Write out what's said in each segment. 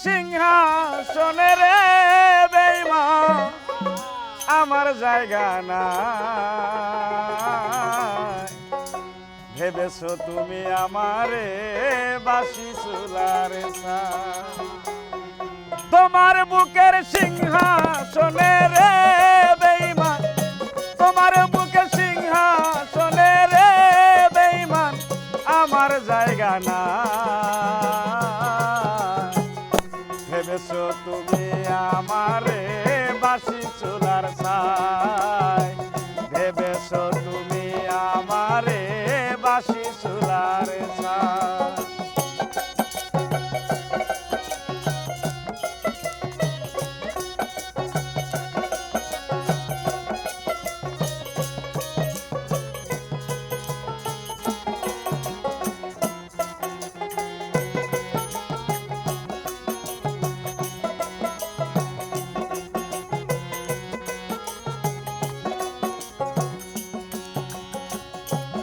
সিংহাসনে রে বেঈমান আমার জায়গা না ভেবেছো তুমি আমারে বাসি চুলার ছাই তোমার বুকের সিংহাসনে রে বেঈমান তোমার বুকের সিংহাসনে রে বেঈমান আমার জায়গা না ভেবেছো তুমি আমারে বাসি চুলার ছাই ভেবেছো তুমি আমারে বাসি চুলার ছাই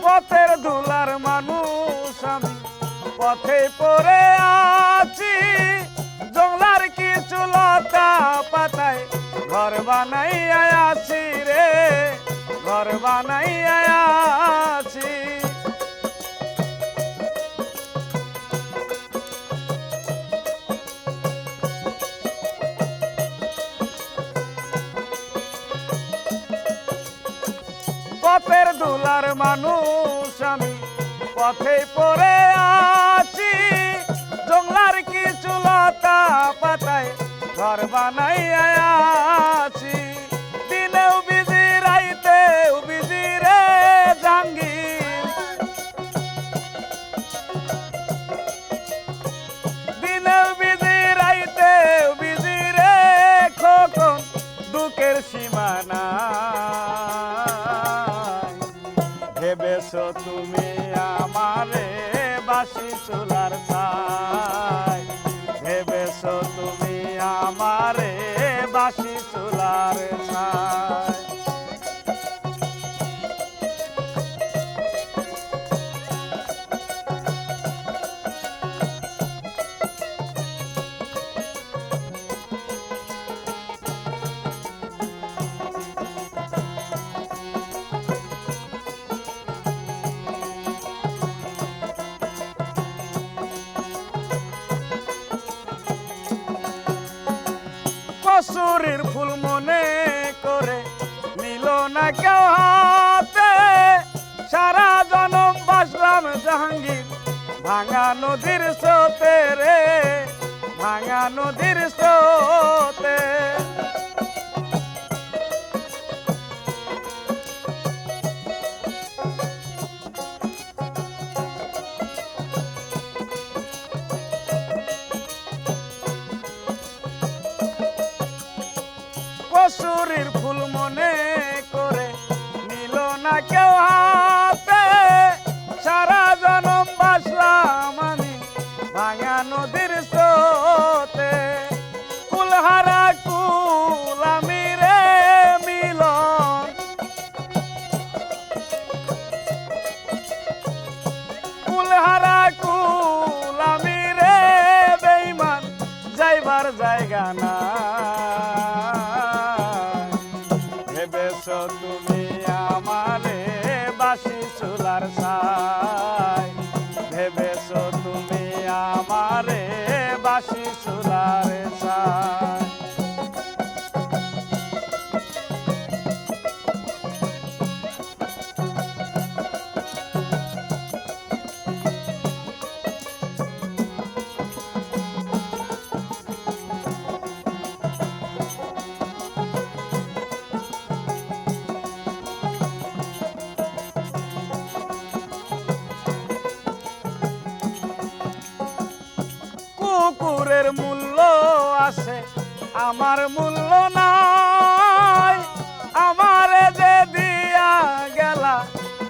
পথের ধুলার মানুষ আমি পথে পড়ে আছি জংলার কিছু লতা পাতায় ঘর বানাইয়া আছি রে ঘর বানাইয়া আছি পথের ধুলার মানুষ আমি পথে পড়ে আছি জংলার কিছু লতা পাতায় ঘর বানাইয়া আছি দিনেও বিজি রাইতেও বিজি রে জাহাঙ্গীর দিনেও বিজি রাইতেও বিজি রে খোকন দুঃখের সীমানা ভেবেছো তুমি আমারে বাসি চুলার ছাই ভেবেছো তুমি আমারে বাসি চুলার ছাই কসুরির ফুল মনে করে নিল না কেউ হাতে সারা জনম বাসলাম জাহাঙ্গীর ভাঙা নদীর স্রোতে রে ভাঙা নদীর স্রোতে কসুরির ফুল মনে করে নিল না কেউ হাতে সারা জনম বাসলাম আমি ভাঙা নদীর স্রোতে কুলহারা কুল আমি রে মিলন কুলহারা কুল আমি রে বেঈমান যাইবার জায়গা না ভেবেছো তুমি আমারে বাসি চুলার ছাই ভেবেছো তুমি আমারে বাসি চুলার ছাই কুকুরের মূল্য আছে আমার মূল্য নাই আমারে যে দিয়া গেলা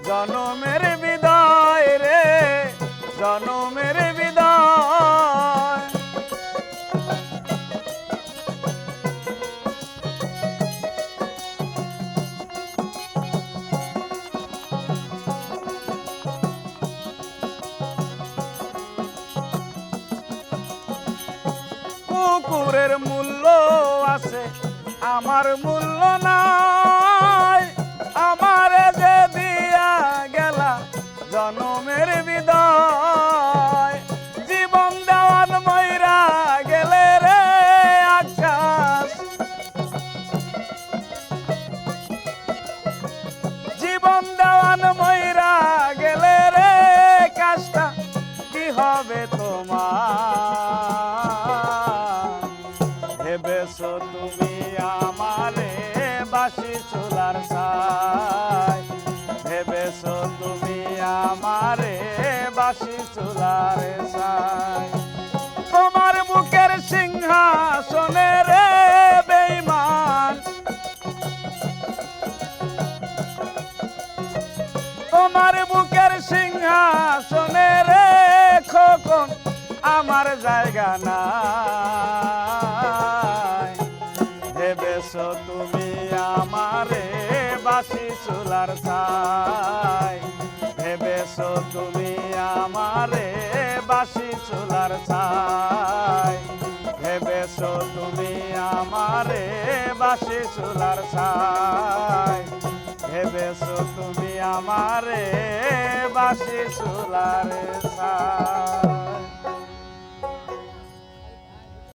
জনমের বিদায় রে জনমের বিদায় নুপুরের মূল্য আছে আমার মূল্য নাই, আমারে যে দিয়া গেলা জনমের বিদায়। জীবন দেওয়ান ময়রা গেলে রে আকাশ, জীবন দেওয়ান ময়রা গেলে রে কাজটা কি হবে তোমার? ভেবেছো তুমি আমারে বাসি চুলার ছাই, ভেবেছো তুমি আমারে বাসি চুলার ছাই। তোমার বুকের সিংহাসনে রে বেঈমান, তোমার বুকের সিংহাসনে রে খোকন আমার জায়গা নাই। ভেবেছো তুমি আমারে বাসি চুলার ছাই, ভেবেছো তুমি আমারে বাসি চুলার ছাই, ভেবেছো তুমি আমারে বাসি চুলার ছাই, ভেবেছো তুমি আমারে বাসি চুলার ছাই।